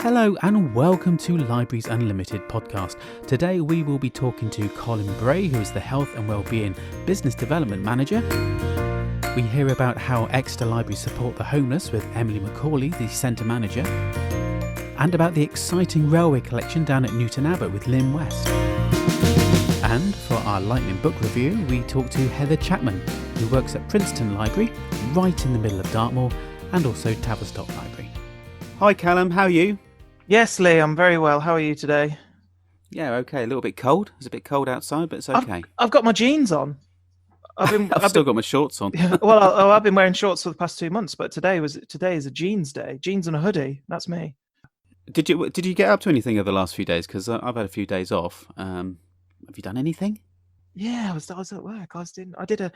Hello and welcome to Libraries Unlimited podcast. Today we will be talking to Colin Bray, who is the Health and Wellbeing Business Development Manager. We hear about how Exeter Library support the homeless with Emily Macaulay, the Centre Manager, and about the exciting railway collection down at Newton Abbot with Lynn West. And for our Lightning Book Review, we talk to Heather Chapman, who works at Princetown Library, right in the middle of Dartmoor, and also Tavistock Library. Hi Callum, how are you? Yes, Lee, I'm very well. How are you today? Yeah, okay. A little bit cold. It's a bit cold outside, but it's okay. I've got my jeans on. I've still got my shorts on. Well, I've been wearing shorts for the past 2 months, but today is a jeans day. Jeans and a hoodie. That's me. Did you get up to anything over the last few days? Because I've had a few days off. Have you done anything? Yeah, I was at work. I did a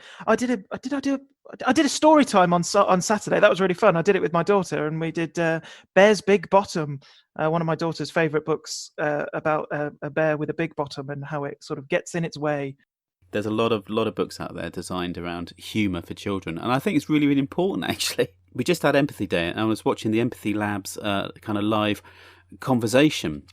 story time on Saturday. That was really fun. I did it with my daughter, and we did Bear's Big Bottom, one of my daughter's favourite books about a bear with a big bottom and how it sort of gets in its way. There's a lot of books out there designed around humour for children, and I think it's really, really important. Actually, we just had Empathy Day, and I was watching the Empathy Lab's kind of live conversation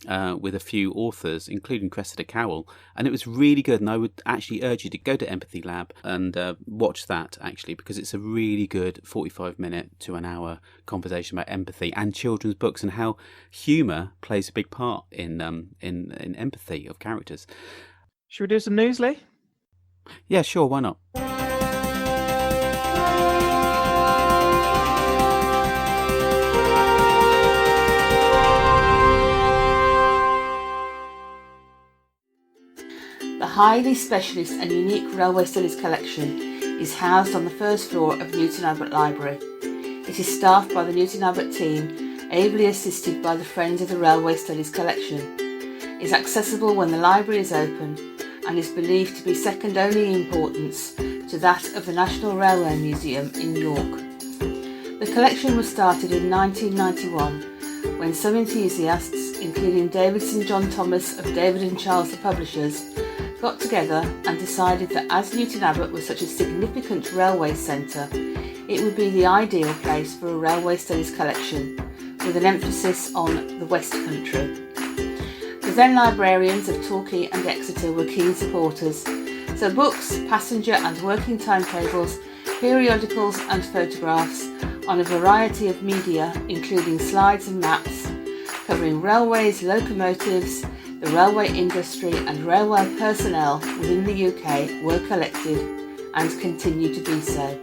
with a few authors, including Cressida Cowell, and it was really good. And I would actually urge you to go to Empathy Lab and watch that, actually, because it's a really good 45-minute to an hour conversation about empathy and children's books and how humour plays a big part in empathy of characters. Should we do some news, Lee? Yeah, sure. Why not? The highly specialist and unique Railway Studies collection is housed on the first floor of Newton Abbot Library. It is staffed by the Newton Abbot team, ably assisted by the Friends of the Railway Studies collection. It is accessible when the library is open and is believed to be second only in importance to that of the National Railway Museum in York. The collection was started in 1991 when some enthusiasts, including David St John Thomas of David and Charles the Publishers, got together and decided that as Newton Abbot was such a significant railway centre, it would be the ideal place for a railway studies collection, with an emphasis on the West Country. The then librarians of Torquay and Exeter were keen supporters, so books, passenger and working timetables, periodicals and photographs on a variety of media, including slides and maps, covering railways, locomotives, the railway industry and railway personnel within the UK were collected and continue to be so.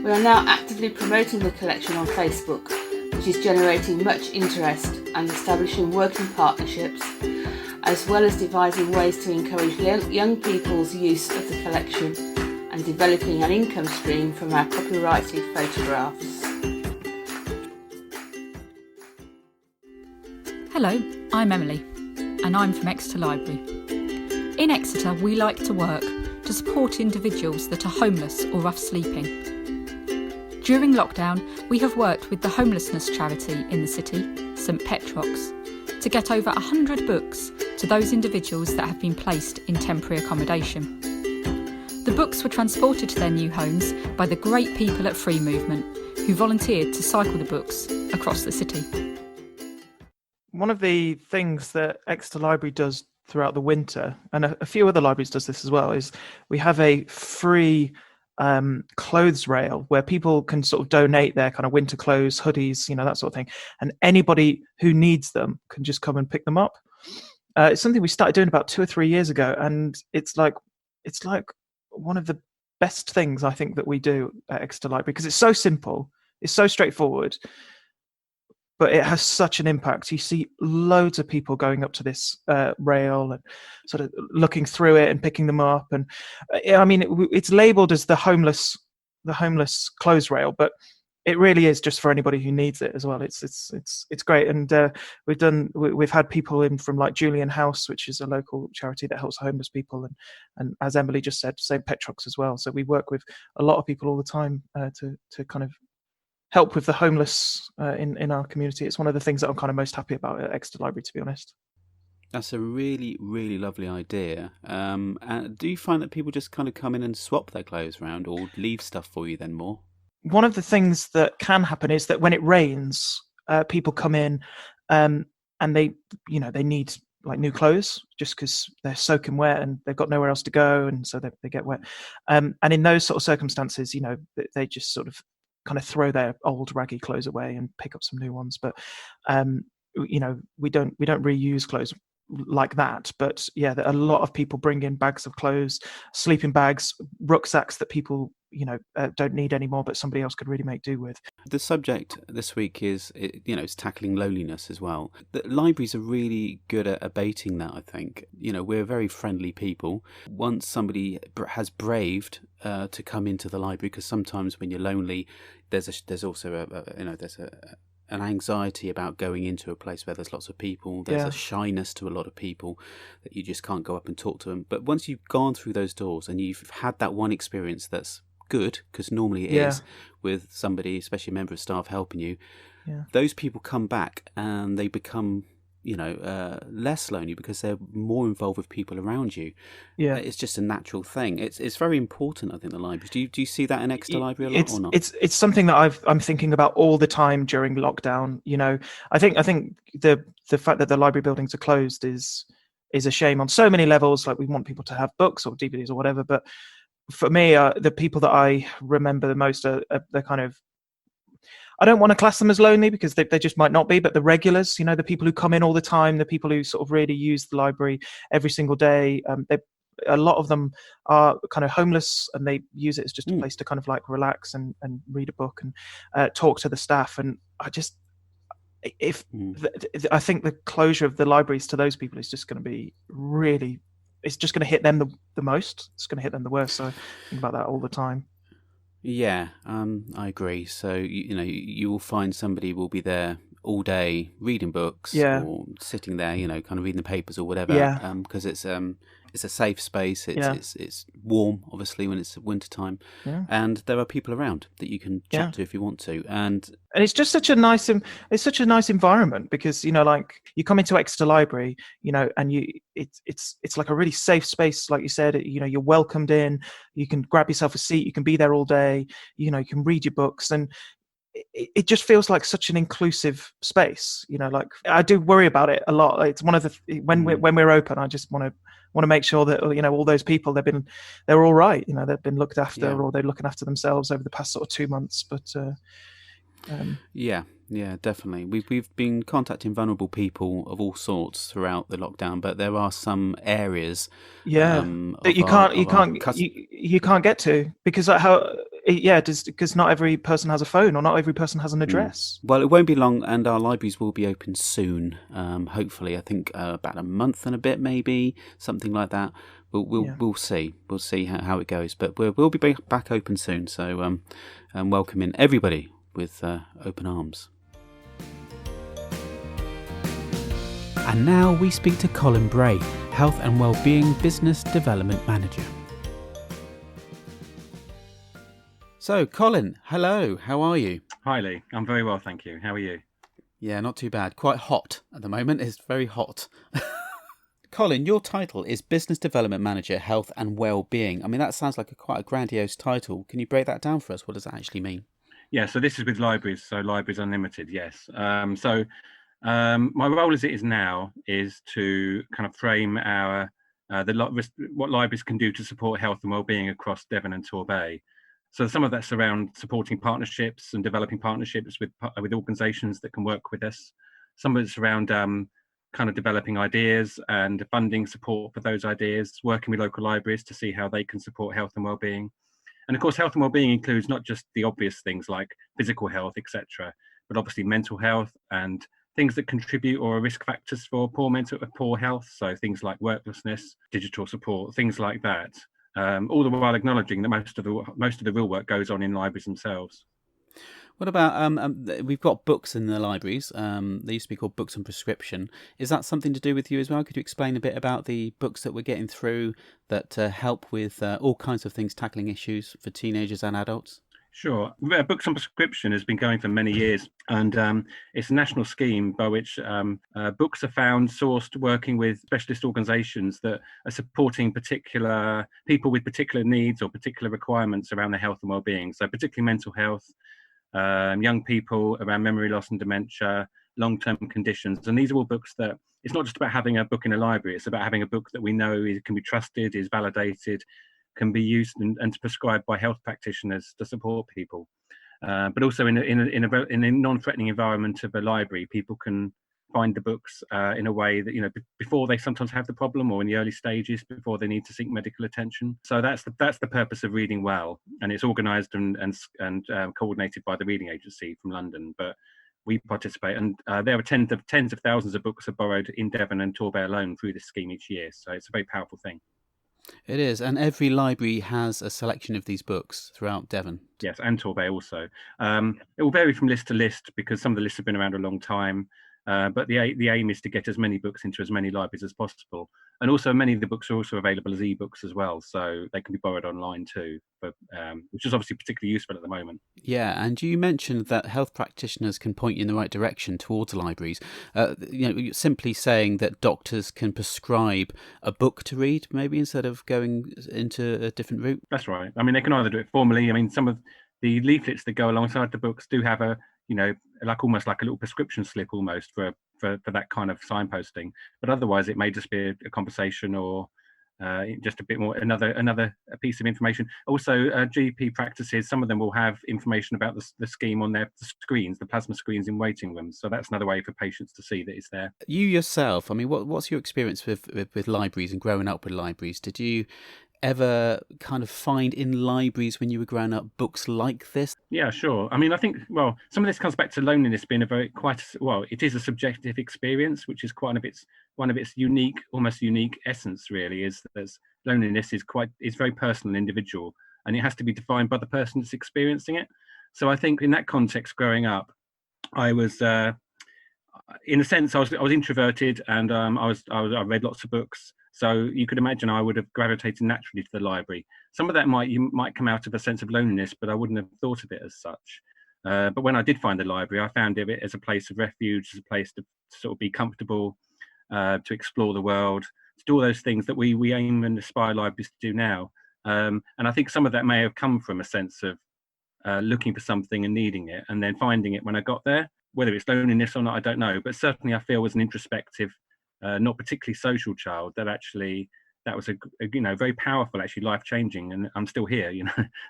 We are now actively promoting the collection on Facebook, which is generating much interest and establishing working partnerships, as well as devising ways to encourage young people's use of the collection and developing an income stream from our copyrighted photographs. Hello, I'm Emily, and I'm from Exeter Library. In Exeter, we like to work to support individuals that are homeless or rough sleeping. During lockdown, we have worked with the homelessness charity in the city, St Petrox, to get over 100 books to those individuals that have been placed in temporary accommodation. The books were transported to their new homes by the great people at Free Movement, who volunteered to cycle the books across the city. One of the things that Exeter Library does throughout the winter, and a few other libraries does this as well, is we have a free clothes rail where people can sort of donate their kind of winter clothes, hoodies, that sort of thing, and anybody who needs them can just come and pick them up. It's something we started doing about 2 or 3 years ago, and it's like one of the best things I think that we do at Exeter Library, because it's so simple, it's so straightforward, but it has such an impact. You see loads of people going up to this rail and sort of looking through it and picking them up. And it's labelled as the homeless clothes rail, but it really is just for anybody who needs it as well. It's great. And we've had people in from like Julian House, which is a local charity that helps homeless people, and as Emily just said, St Petrox as well. So we work with a lot of people all the time to kind of help with the homeless in our community. It's one of the things that I'm kind of most happy about at Exeter Library, to be honest. That's a really, really lovely idea. Do you find that people just kind of come in and swap their clothes around or leave stuff for you then more? One of the things that can happen is that when it rains, people come in and they need like new clothes just because they're soaking wet and they've got nowhere else to go, and so they get wet. And in those sort of circumstances, they just sort of kind of throw their old raggy clothes away and pick up some new ones. But we don't reuse clothes like that. But yeah, a lot of people bring in bags of clothes, sleeping bags, rucksacks that people don't need anymore, but somebody else could really make do with. The subject this week is, it's tackling loneliness as well. The libraries are really good at abating that, I think. We're very friendly people. Once somebody has braved to come into the library, because sometimes when you're lonely, there's also an anxiety about going into a place where there's lots of people. There's a shyness to a lot of people that you just can't go up and talk to them. But once you've gone through those doors and you've had that one experience that's good, because normally it is, with somebody, especially a member of staff, helping you, those people come back and they become less lonely because they're more involved with people around you. It's just a natural thing. It's very important, I think, the libraries. Do you see that in Exeter Library a lot or not? It's something that I'm thinking about all the time during lockdown. I think the fact that the library buildings are closed is a shame on so many levels. Like, we want people to have books or DVDs or whatever, but for me, the people that I remember the most are the kind of, I don't want to class them as lonely because they just might not be, but the regulars, the people who come in all the time, the people who sort of really use the library every single day. A lot of them are kind of homeless, and they use it as just a place to kind of like relax and read a book and talk to the staff. And I think the closure of the libraries to those people is just going to be really, it's just going to hit them the most. It's going to hit them the worst. So I think about that all the time. Yeah, I agree. So you will find somebody will be there all day reading books, or sitting there, kind of reading the papers or whatever. Because it's a safe space. It's warm, obviously, when it's winter time, and there are people around that you can chat to if you want to, and it's just such a nice environment, because like, you come into Exeter Library, and it's like a really safe space, like you said. You're welcomed in. You can grab yourself a seat. You can be there all day. You can read your books, and it just feels like such an inclusive space. Like, I do worry about it a lot. It's one of the when we're open, I just want to make sure that all those people, they're all right. They've been looked after, or they're looking after themselves over the past sort of 2 months. But yeah, definitely. We've been contacting vulnerable people of all sorts throughout the lockdown, but there are some areas that you can't get to, because because not every person has a phone, or not every person has an address. Well, it won't be long, and our libraries will be open soon. Hopefully, I think about a month and a bit, maybe something like that. We'll see. We'll see how it goes, but we'll be back open soon. So welcoming everybody with open arms. And now we speak to Colin Bray, Health and Wellbeing Business Development Manager. So, Colin, hello, how are you? Hi, Lee. I'm very well, thank you. How are you? Yeah, not too bad. Quite hot at the moment. It's very hot. Colin, your title is Business Development Manager, Health and Wellbeing. I mean, that sounds like quite a grandiose title. Can you break that down for us? What does that actually mean? Yeah, so this is with libraries, so Libraries Unlimited, yes. My role as it is now is to kind of frame our what libraries can do to support health and wellbeing across Devon and Torbay. So some of that's around supporting partnerships and developing partnerships with organisations that can work with us. Some of it's around kind of developing ideas and funding support for those ideas, working with local libraries to see how they can support health and wellbeing. And of course, health and wellbeing includes not just the obvious things like physical health, etc., but obviously mental health and things that contribute or are risk factors for poor health. So things like worklessness, digital support, things like that. All the while acknowledging that most of the real work goes on in libraries themselves. What about we've got books in the libraries. They used to be called books and prescription. Is that something to do with you as well? Could you explain a bit about the books that we're getting through that help with all kinds of things, tackling issues for teenagers and adults? Sure. Books on Prescription has been going for many years, and it's a national scheme by which books are found, sourced, working with specialist organisations that are supporting particular people with particular needs or particular requirements around their health and wellbeing. So particularly mental health, young people around memory loss and dementia, long-term conditions. And these are all books that, it's not just about having a book in a library, it's about having a book that we know can be trusted, is validated, can be used and prescribed by health practitioners to support people. But also in a non-threatening environment of a library, people can find the books in a way that, before they sometimes have the problem, or in the early stages before they need to seek medical attention. So that's the purpose of Reading Well, and it's organised and coordinated by the Reading Agency from London. But we participate, and there are tens of thousands of books are borrowed in Devon and Torbay alone through this scheme each year. So it's a very powerful thing. It is, and every library has a selection of these books throughout Devon. Yes, and Torbay also. It will vary from list to list because some of the lists have been around a long time. But the aim is to get as many books into as many libraries as possible. And also many of the books are also available as ebooks as well, so they can be borrowed online too, which is obviously particularly useful at the moment. Yeah, and you mentioned that health practitioners can point you in the right direction towards libraries. Simply saying that doctors can prescribe a book to read, maybe, instead of going into a different route? That's right. I mean, they can either do it formally. I mean, some of the leaflets that go alongside the books do have almost like a little prescription slip almost for that kind of signposting. But otherwise, it may just be a conversation or just a bit more, another piece of information. Also, GP practices, some of them will have information about the scheme on their screens, the plasma screens in waiting rooms. So that's another way for patients to see that it's there. You yourself, I mean, what's your experience with libraries and growing up with libraries? Did you ever kind of find in libraries when you were growing up books like this? Yeah, sure. I mean, I think, some of this comes back to loneliness being it is a subjective experience, which is one of its unique, almost unique essence, really, is that loneliness is very personal and individual, and it has to be defined by the person that's experiencing it. So I think in that context, growing up, I was, in a sense, I was introverted, and I read lots of books. So you could imagine I would have gravitated naturally to the library. Some of that might come out of a sense of loneliness, but I wouldn't have thought of it as such. But when I did find the library, I found it as a place of refuge, as a place to sort of be comfortable, to explore the world, to do all those things that we aim and aspire libraries to do now. And I think some of that may have come from a sense of looking for something and needing it, and then finding it when I got there. Whether it's loneliness or not, I don't know. But certainly I feel as an introspective, not particularly social child, that was a very powerful, actually life-changing, and I'm still here,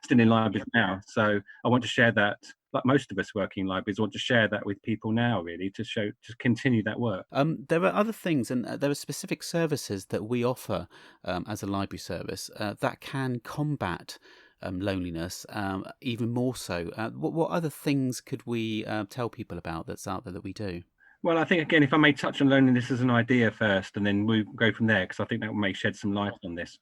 still in libraries now. So I want to share that, like most of us working in libraries, want to share that with people now, really, to continue that work. There are other things, and there are specific services that we offer as a library service that can combat loneliness, even more so. What other things could we tell people about that's out there that we do? Well, I think, again, if I may touch on loneliness as an idea first, and then we go from there, because I think that may shed some light on this.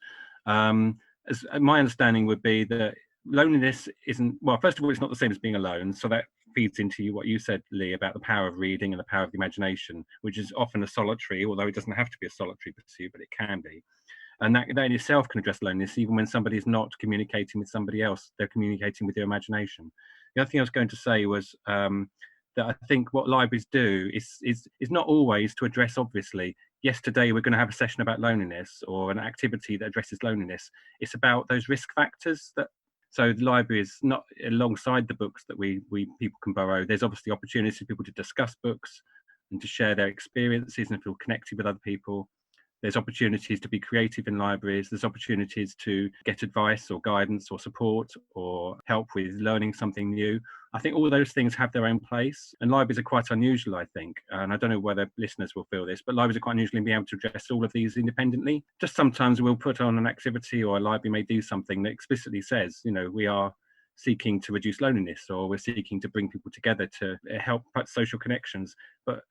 As my understanding would be that loneliness isn't, well, first of all, it's not the same as being alone. So that feeds into what you said, Lee, about the power of reading and the power of the imagination, which is often a solitary, although it doesn't have to be a solitary pursuit, but it can be. And that in itself can address loneliness, even when somebody is not communicating with somebody else, they're communicating with their imagination. The other thing I was going to say was, that I think what libraries do is not always to address, obviously, yes, today we're going to have a session about loneliness or an activity that addresses loneliness. It's about those risk factors so the library is not alongside the books that we people can borrow. There's obviously opportunities for people to discuss books and to share their experiences and feel connected with other people. There's opportunities to be creative in libraries. There's opportunities to get advice or guidance or support or help with learning something new. I think all those things have their own place, and libraries are quite unusual, I think. And I don't know whether listeners will feel this, but libraries are quite unusual in being able to address all of these independently. Just sometimes we'll put on an activity, or a library may do something that explicitly says, we are seeking to reduce loneliness, or we're seeking to bring people together to help social connections.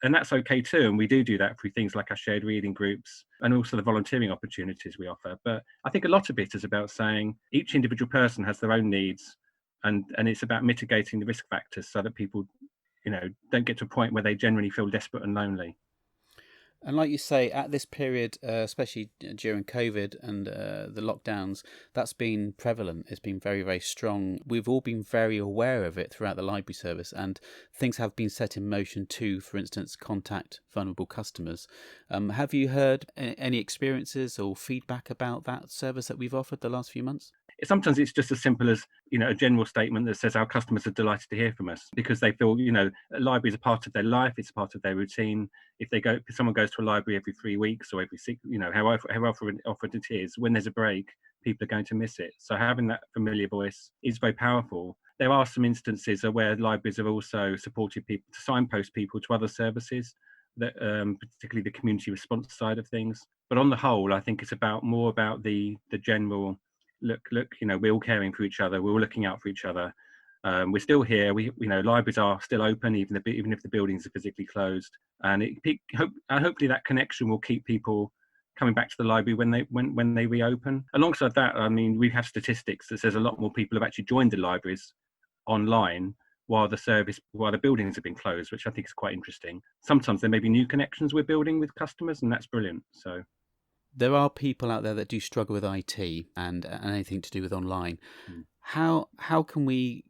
And that's okay too, and we do that through things like our shared reading groups and also the volunteering opportunities we offer. But I think a lot of it is about saying each individual person has their own needs, and it's about mitigating the risk factors so that people don't get to a point where they generally feel desperate and lonely. And like you say, at this period, especially during COVID and the lockdowns, that's been prevalent. It's been very, very strong. We've all been very aware of it throughout the library service, and things have been set in motion to, for instance, contact vulnerable customers. Have you heard any experiences or feedback about that service that we've offered the last few months? sometimes it's just as simple as, a general statement that says our customers are delighted to hear from us, because they feel, a library is a part of their life, it's a part of their routine. If someone goes to a library every 3 weeks or every 6, however often it is, when there's a break, people are going to miss it. So having that familiar voice is very powerful. There are some instances where libraries have also supported people to signpost people to other services, that particularly the community response side of things. But on the whole, I think it's more about the general look, we're all caring for each other, we're all looking out for each other. We're still here. Libraries are still open, even if the buildings are physically closed. And hopefully that connection will keep people coming back to the library when they reopen. Alongside that, I mean, we have statistics that says a lot more people have actually joined the libraries online while the buildings have been closed, which I think is quite interesting. Sometimes there may be new connections we're building with customers, and that's brilliant. So there are people out there that do struggle with IT and anything to do with online. How can we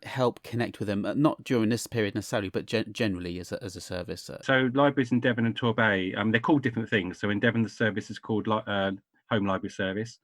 help connect with them, not during this period necessarily, but generally as a service? So libraries in Devon and Torbay, they're called different things. So in Devon, the service is called Home Library Service,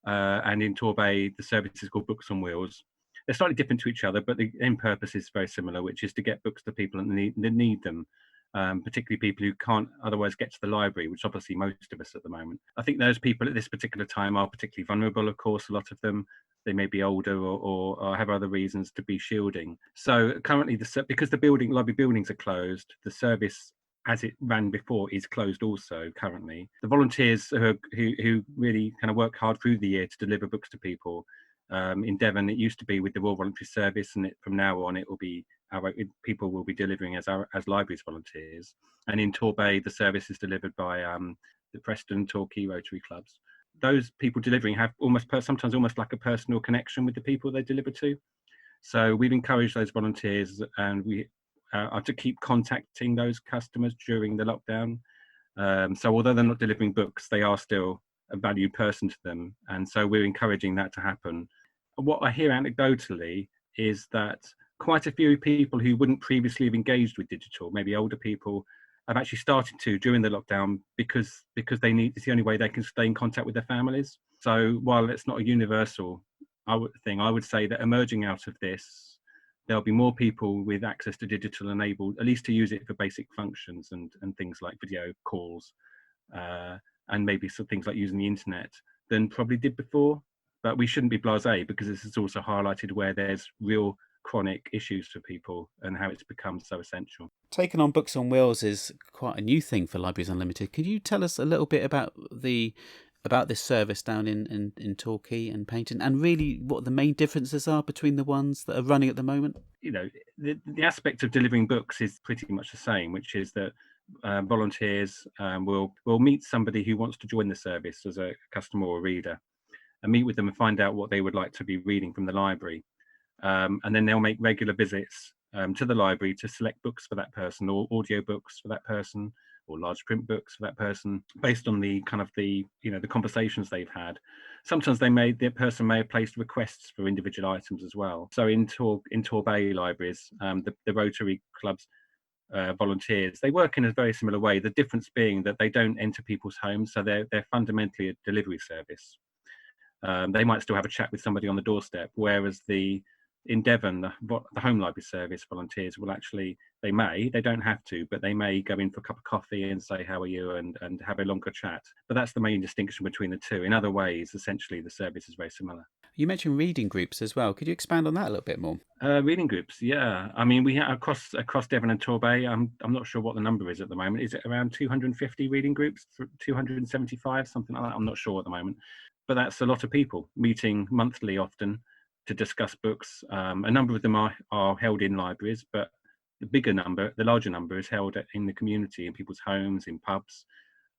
and in Torbay, the service is called Books on Wheels. They're slightly different to each other, but the end purpose is very similar, which is to get books to people that need them. Particularly people who can't otherwise get to the library, which obviously most of us at the moment. I think those people at this particular time are particularly vulnerable, of course. A lot of them, they may be older or have other reasons to be shielding. So currently, because the library buildings are closed, the service as it ran before is closed also currently. The volunteers who really kind of work hard through the year to deliver books to people. In Devon, it used to be with the Royal Voluntary Service, and from now on, people will be delivering as libraries volunteers. And in Torbay, the service is delivered by the Preston, Torquay Rotary clubs. Those people delivering have sometimes almost like a personal connection with the people they deliver to. So we've encouraged those volunteers, and we are to keep contacting those customers during the lockdown. So although they're not delivering books, they are still a valued person to them, and so we're encouraging that to happen. What I hear anecdotally is that quite a few people who wouldn't previously have engaged with digital, maybe older people, have actually started to during the lockdown because it's the only way they can stay in contact with their families. So while it's not a universal thing, I would say that emerging out of this, there'll be more people with access to digital and able at least to use it for basic functions and things like video calls, and maybe some things like using the internet than probably did before. But we shouldn't be blasé, because this has also highlighted where there's real chronic issues for people and how it's become so essential. Taking on Books on Wheels is quite a new thing for Libraries Unlimited. Could you tell us a little bit about this service down in Torquay and Paignton, and really what the main differences are between the ones that are running at the moment? The aspect of delivering books is pretty much the same, which is that volunteers will meet somebody who wants to join the service as a customer or reader, and meet with them and find out what they would like to be reading from the library. And then they'll make regular visits to the library to select books for that person, or audio books for that person, or large print books for that person, based on the conversations they've had. Sometimes the person may have placed requests for individual items as well. So in Torbay libraries, the Rotary clubs volunteers, they work in a very similar way. The difference being that they don't enter people's homes, so they're fundamentally a delivery service. They might still have a chat with somebody on the doorstep, whereas in Devon, the Home Library Service volunteers will actually, they don't have to, but they may go in for a cup of coffee and say, how are you, and have a longer chat. But that's the main distinction between the two. In other ways, essentially, the service is very similar. You mentioned reading groups as well. Could you expand on that a little bit more? Reading groups, yeah. I mean, we have across Devon and Torbay, I'm not sure what the number is at the moment. Is it around 250 reading groups, 275, something like that? I'm not sure at the moment. But that's a lot of people meeting monthly often to discuss books. A number of them are held in libraries, but the larger number is held in the community, in people's homes, in pubs,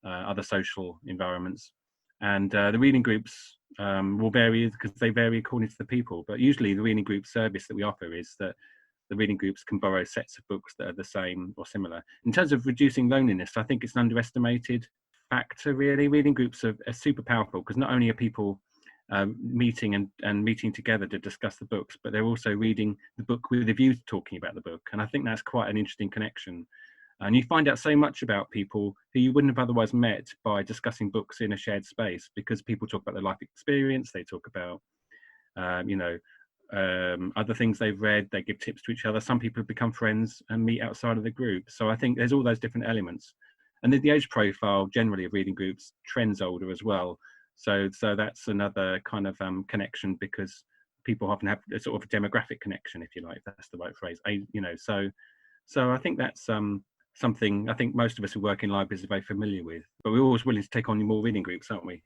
other social environments. And the reading groups will vary because they vary according to the people. But usually the reading group service that we offer is that the reading groups can borrow sets of books that are the same or similar. In terms of reducing loneliness, I think it's an underestimated factor, really. Reading groups are super powerful, because not only are people meeting and meeting together to discuss the books, but they're also reading the book with a view to talking about the book. And I think that's quite an interesting connection. And you find out so much about people who you wouldn't have otherwise met by discussing books in a shared space, because people talk about their life experience, they talk about other things they've read. They give tips to each other. Some people have become friends and meet outside of the group. So I think there's all those different elements. And the age profile generally of reading groups trends older as well. So that's another kind of connection, because people often have a sort of a demographic connection, if you like, if that's the right phrase. So I think that's something I think most of us who work in libraries are very familiar with. But we're always willing to take on more reading groups, aren't we?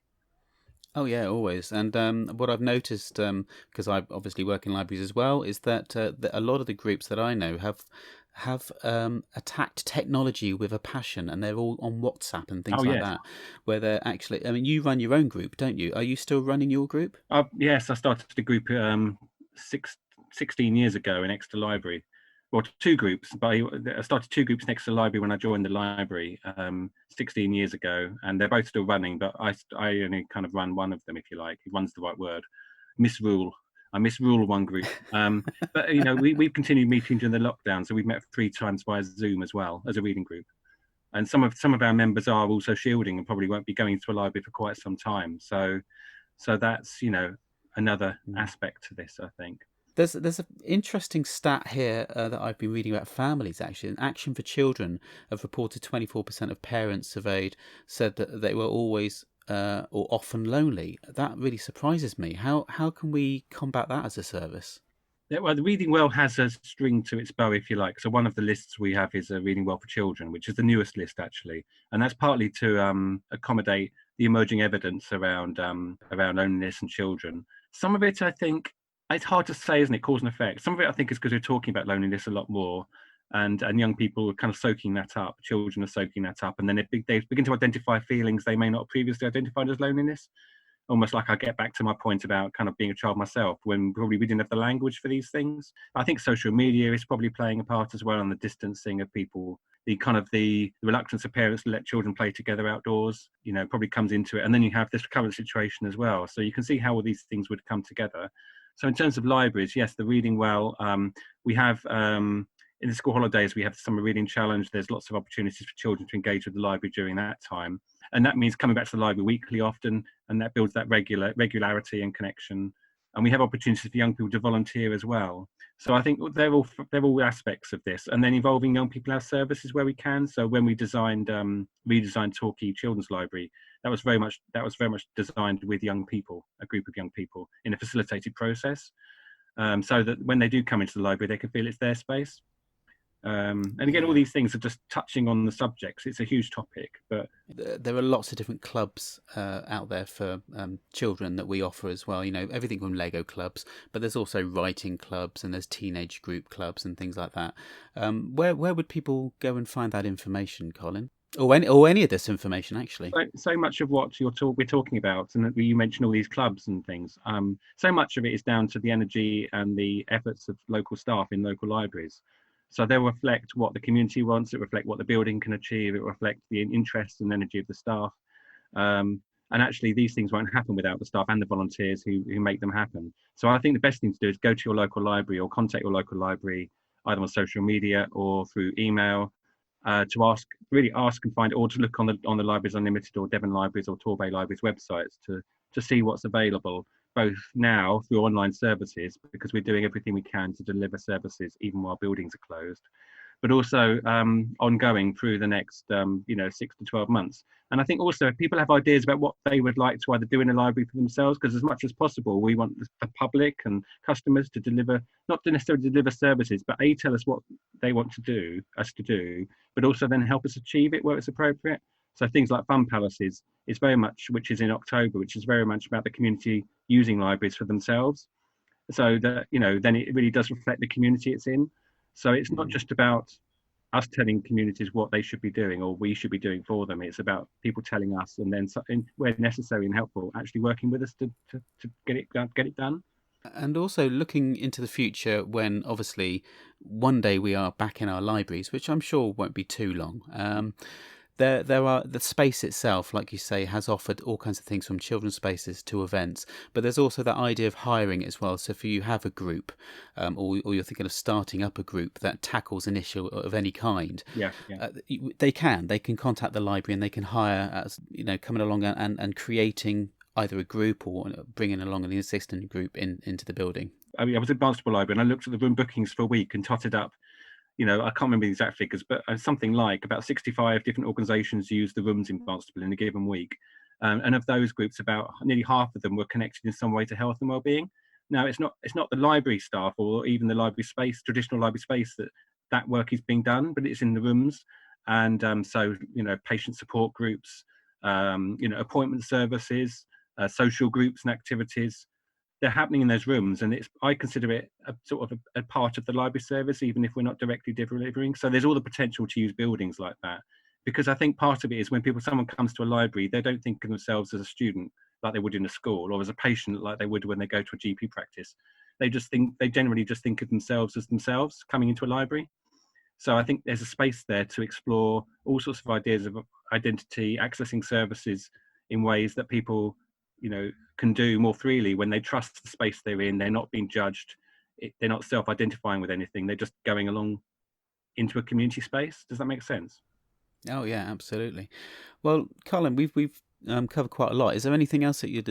Oh yeah, always. And what I've noticed, because I obviously work in libraries as well, is that a lot of the groups that I know have attacked technology with a passion, and they're all on WhatsApp and things like that, where they're actually. I mean, you run your own group, don't you? Are you still running your group? Yes, I started the group 16 years ago in Exeter Library. Well, two groups, but I started two groups next to the library when I joined the library 16 years ago, and they're both still running, but I only kind of run one of them, if you like. Run's the right word. I misrule one group. But, we've continued meeting during the lockdown, so we've met 3 times via Zoom as well as a reading group. And some of our members are also shielding and probably won't be going to a library for quite some time. So that's, another aspect to this, I think. There's an interesting stat here that I've been reading about families, actually. In Action for Children have reported 24% of parents surveyed said that they were always or often lonely. That really surprises me. How can we combat that as a service? Yeah, well, the Reading Well has a string to its bow, if you like. So one of the lists we have is Reading Well for Children, which is the newest list, actually. And that's partly to accommodate the emerging evidence around loneliness and children. Some of it, I think, it's hard to say, isn't it, cause and effect. Some of it, I think, is because we're talking about loneliness a lot more, and young people are kind of soaking that up. Children are soaking that up, and then they begin to identify feelings they may not have previously identified as loneliness. Almost like I get back to my point about kind of being a child myself, when probably we didn't have the language for these things. I think social media is probably playing a part as well, on the distancing of people. The reluctance of parents to let children play together outdoors, probably comes into it. And then you have this current situation as well. So you can see how all these things would come together. So in terms of libraries, yes, the Reading Well, we have, in the school holidays, we have the Summer Reading Challenge. There's lots of opportunities for children to engage with the library during that time. And that means coming back to the library weekly often, and that builds that regularity and connection. And we have opportunities for young people to volunteer as well. So I think they're all aspects of this. And then involving young people in our services where we can. So when we redesigned Torquay Children's Library, that was very much designed with young people, a group of young people, in a facilitated process, so that when they do come into the library, they can feel it's their space. And again, all these things are just touching on the subjects. It's a huge topic, but there are lots of different clubs out there for children that we offer as well. Everything from Lego clubs, but there's also writing clubs, and there's teenage group clubs and things like that. Where would people go and find that information, Colin? Or any of this information, actually. So much of what we're talking about, and you mentioned all these clubs and things, so much of it is down to the energy and the efforts of local staff in local libraries. So they'll reflect what the community wants, it reflect what the building can achieve, it reflect the interest and energy of the staff. And actually, these things won't happen without the staff and the volunteers who make them happen. So I think the best thing to do is go to your local library or contact your local library, either on social media or through email, to ask and find, or to look on the Libraries Unlimited or Devon Libraries or Torbay Libraries websites to see what's available, both now through online services, because we're doing everything we can to deliver services even while buildings are closed, but also ongoing through the next 6 to 12 months. And I think also if people have ideas about what they would like to either do in a library for themselves, because as much as possible we want the public and customers to deliver, not to necessarily deliver services, but tell us what they want us to do, but also then help us achieve it where it's appropriate. So things like Fun Palaces is very much, which is in October, which is very much about the community using libraries for themselves. So that, then it really does reflect the community it's in. So it's not just about us telling communities what they should be doing or we should be doing for them. It's about people telling us, and then where necessary and helpful, actually working with us to get it done. And also looking into the future, when obviously one day we are back in our libraries, which I'm sure won't be too long. There are, the space itself, like you say, has offered all kinds of things from children's spaces to events, but there's also that idea of hiring it as well. So if you have a group, or you're thinking of starting up a group that tackles an issue of any kind, they can contact the library and they can hire, coming along and creating either a group or bringing along an existing group into the building? I mean, I was at Barnstaple Library and I looked at the room bookings for a week and totted up, I can't remember the exact figures, but something like about 65 different organisations use the rooms in Barnstaple in a given week. And of those groups, about nearly half of them were connected in some way to health and wellbeing. Now, it's not the library staff or even the library space, traditional library space, that work is being done, but it's in the rooms. And so, patient support groups, appointment services, social groups and activities, they're happening in those rooms, and I consider it a sort of a part of the library service, even if we're not directly delivering. So there's all the potential to use buildings like that, because I think part of it is when someone comes to a library, they don't think of themselves as a student like they would in a school, or as a patient like they would when they go to a GP practice. They generally just think of themselves as themselves coming into a library. So I think there's a space there to explore all sorts of ideas of identity, accessing services in ways that people can do more freely when they trust the space they're in. They're not being judged. They're not self-identifying with anything. They're just going along into a community space. Does that make sense? Oh yeah, absolutely. Well, Colin, we've covered quite a lot. Is there anything else that you'd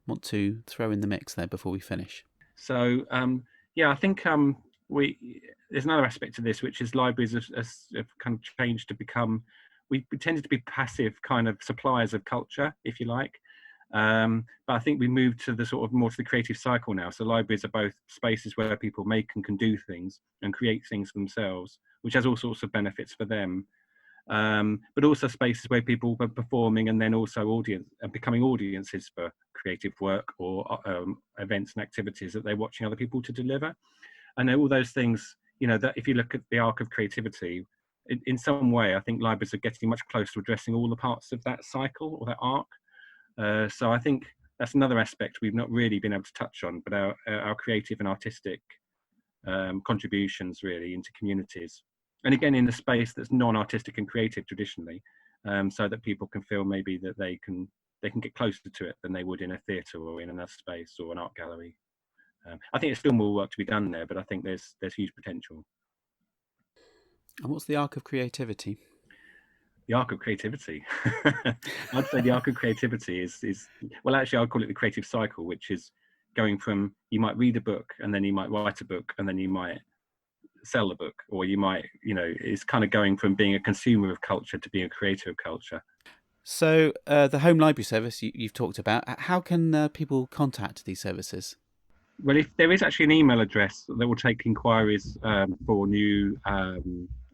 want to throw in the mix there before we finish? So I think there's another aspect to this, which is libraries have kind of changed to become. We tended to be passive kind of suppliers of culture, if you like. But I think we moved to the sort of more to the creative cycle now. So libraries are both spaces where people make and can do things and create things themselves, which has all sorts of benefits for them. But also spaces where people are performing and then also becoming audiences for creative work or events and activities that they're watching other people to deliver. And all those things, that if you look at the arc of creativity, in some way, I think libraries are getting much closer to addressing all the parts of that cycle or that arc. So I think that's another aspect we've not really been able to touch on, but our creative and artistic contributions really into communities. And again, in a space that's non-artistic and creative traditionally, so that people can feel maybe that they can get closer to it than they would in a theatre or in another space or an art gallery. I think there's still more work to be done there, but I think there's huge potential. And what's the arc of creativity? The arc of creativity. I'd say the arc of creativity is well, actually, I'd call it the creative cycle, which is going from you might read a book and then you might write a book and then you might sell the book, or you might, it's kind of going from being a consumer of culture to being a creator of culture. So the home library service you've talked about, how can people contact these services? Well, if there is actually an email address that will take inquiries for new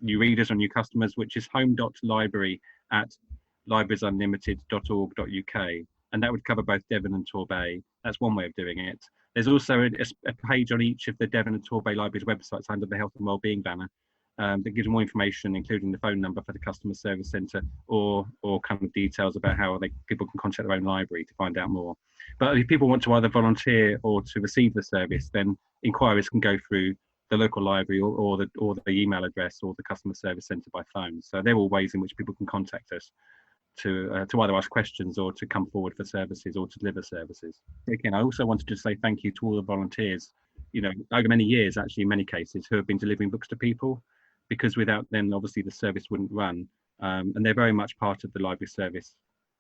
readers or new customers, which is home.library@librariesunlimited.org.uk, and that would cover both Devon and Torbay. That's one way of doing it. There's also a page on each of the Devon and Torbay libraries websites under the Health and Wellbeing banner that gives more information, including the phone number for the customer service centre or kind of details about how people can contact their own library to find out more. But if people want to either volunteer or to receive the service, then inquiries can go through the local library or the email address or the customer service centre by phone. So they're all ways in which people can contact us to either ask questions or to come forward for services or to deliver services. Again, I also wanted to say thank you to all the volunteers, over many years, actually, in many cases, who have been delivering books to people, because without them, obviously, the service wouldn't run. And they're very much part of the library service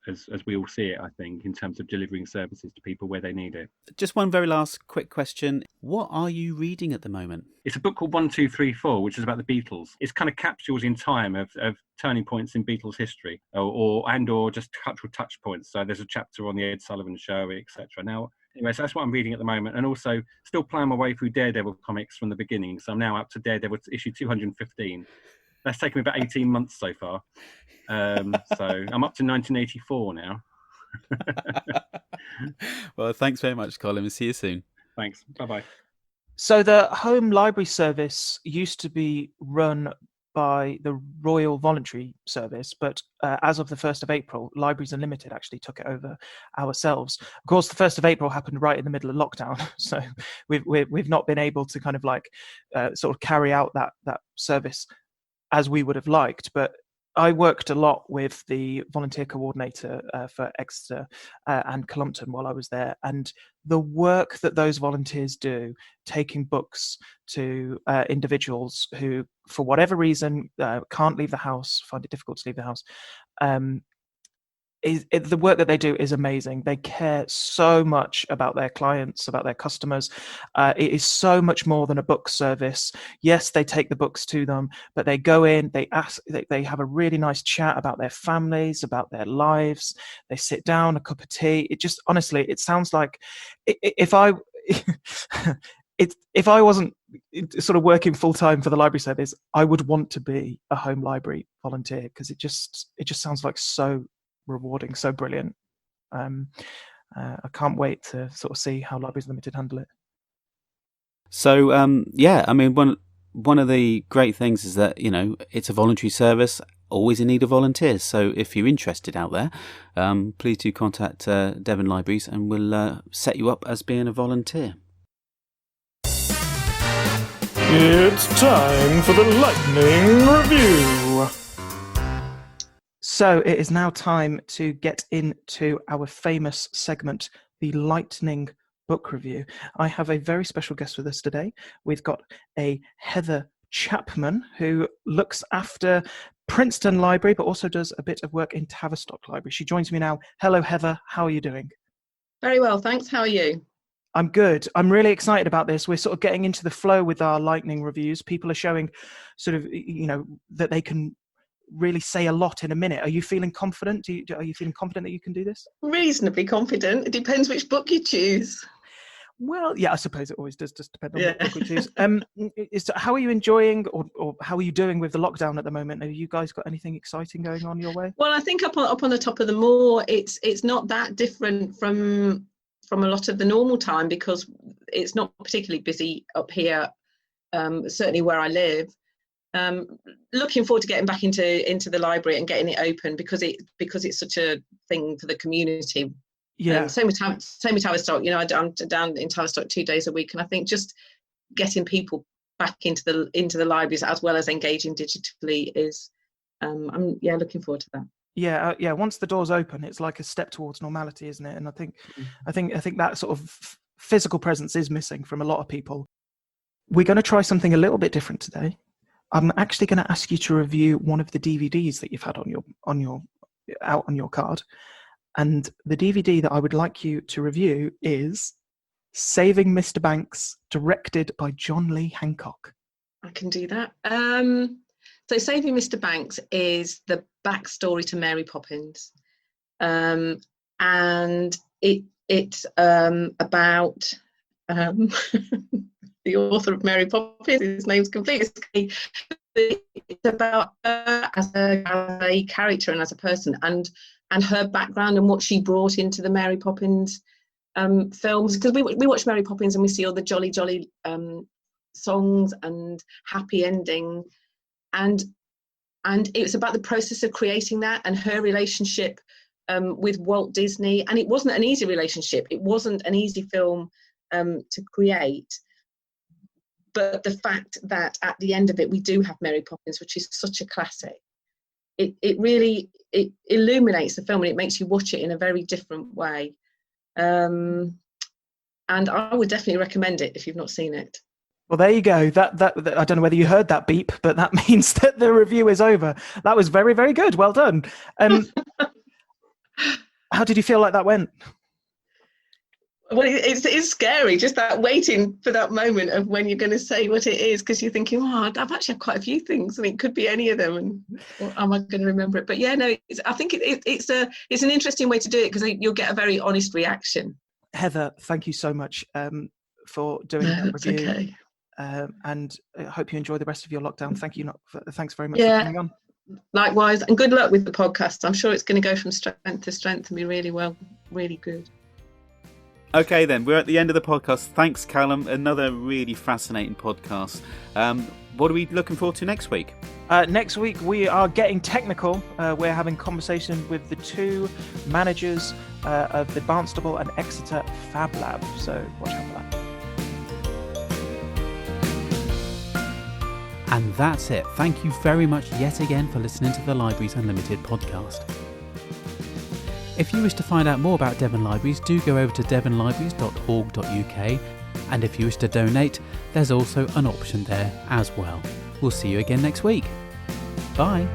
as we all see it, I think, in terms of delivering services to people where they need it. Just one very last quick question. What are you reading at the moment? It's a book called 1, 2, 3, 4, which is about the Beatles. It's kind of capsules in time of turning points in Beatles history or just cultural touch points. So there's a chapter on the Ed Sullivan Show, etc. Now, anyway, so that's what I'm reading at the moment, and also still playing my way through Daredevil comics from the beginning. So I'm now up to Daredevil issue 215. That's taken me about 18 months so far. So I'm up to 1984 now. Well, thanks very much, Colin. We'll see you soon. Thanks. Bye-bye. So the home library service used to be run by the Royal Voluntary Service, but as of the 1st of April, Libraries Unlimited actually took it over ourselves. Of course, the 1st of April happened right in the middle of lockdown, so we've not been able to kind of sort of carry out that service as we would have liked. But I worked a lot with the volunteer coordinator for Exeter and Columpton while I was there, and the work that those volunteers do, taking books to individuals who, for whatever reason, can't leave the house, find it difficult to leave the house, the work that they do is amazing. They care so much about their clients, about their customers. It is so much more than a book service. Yes, they take the books to them, but they go in, they have a really nice chat about their families, about their lives. They sit down, a cup of tea. It just, honestly, it sounds like if I wasn't sort of working full time for the library service, I would want to be a home library volunteer, because it just sounds like so rewarding, so brilliant. I can't wait to sort of see how Libraries Limited handle it. So I mean, one of the great things is that, you know, it's a voluntary service, always in need of volunteers. So if you're interested out there, please do contact Devon Libraries and we'll set you up as being a volunteer. It's time for the Lightning Review. So it is now time to get into our famous segment, the Lightning Book Review. I have a very special guest with us today. We've got a Heather Chapman, who looks after Princetown Library, but also does a bit of work in Tavistock Library. She joins me now. Hello, Heather. How are you doing? Very well, thanks. How are you? I'm good. I'm really excited about this. We're sort of getting into the flow with our Lightning Reviews. People are showing sort of, you know, that they can really say a lot in a minute. Are you feeling confident? Are you feeling confident that you can do this? Reasonably confident. It depends which book you choose. Well, yeah, I suppose it always does just depend on what book we choose. How are you enjoying, or how are you doing with the lockdown at the moment? Have you guys got anything exciting going on your way? Well, I think up on the top of the moor, it's not that different from a lot of the normal time, because it's not particularly busy up here, certainly where I live. Looking forward to getting back into the library and getting it open, because it's such a thing for the community. Yeah. Same with Tavistock. You know, I'm down in Tavistock 2 days a week, and I think just getting people back into the libraries as well as engaging digitally is, I'm looking forward to that. Yeah. Once the doors open, it's like a step towards normality, isn't it? And I think that sort of physical presence is missing from a lot of people. We're going to try something a little bit different today. I'm actually going to ask you to review one of the DVDs that you've had on your card, and the DVD that I would like you to review is Saving Mr. Banks, directed by John Lee Hancock. I can do that. So Saving Mr. Banks is the backstory to Mary Poppins, and it's about the author of Mary Poppins. His name's completely escaped. It's about her as a character and as a person, and her background and what she brought into the Mary Poppins films. Because we watch Mary Poppins and we see all the jolly songs and happy ending, and it's about the process of creating that and her relationship with Walt Disney. And it wasn't an easy relationship. It wasn't an easy film to create. But the fact that at the end of it, we do have Mary Poppins, which is such a classic, it really illuminates the film, and it makes you watch it in a very different way. And I would definitely recommend it if you've not seen it. Well, there you go. That I don't know whether you heard that beep, but that means that the review is over. That was very, very good. Well done. How did you feel like that went? Well, it's scary, just that waiting for that moment of when you're going to say what it is, because you're thinking, I've actually had quite a few things, and it could be any of them, and am I going to remember it? But yeah, no, I think it's an interesting way to do it, because you'll get a very honest reaction. Heather, thank you so much for doing that review. Okay. And I hope you enjoy the rest of your lockdown. Thanks very much for coming on. Likewise, and good luck with the podcast. I'm sure it's going to go from strength to strength and be really good. Okay then, we're at the end of the podcast. Thanks, Callum. Another really fascinating podcast. What are we looking forward to next week? Next week we are getting technical. We're having conversation with the two managers of the Barnstable and Exeter Fab Lab. So watch out for that. And that's it. Thank you very much yet again for listening to the Libraries Unlimited podcast. If you wish to find out more about Devon Libraries, do go over to devonlibraries.org.uk, and if you wish to donate, there's also an option there as well. We'll see you again next week. Bye.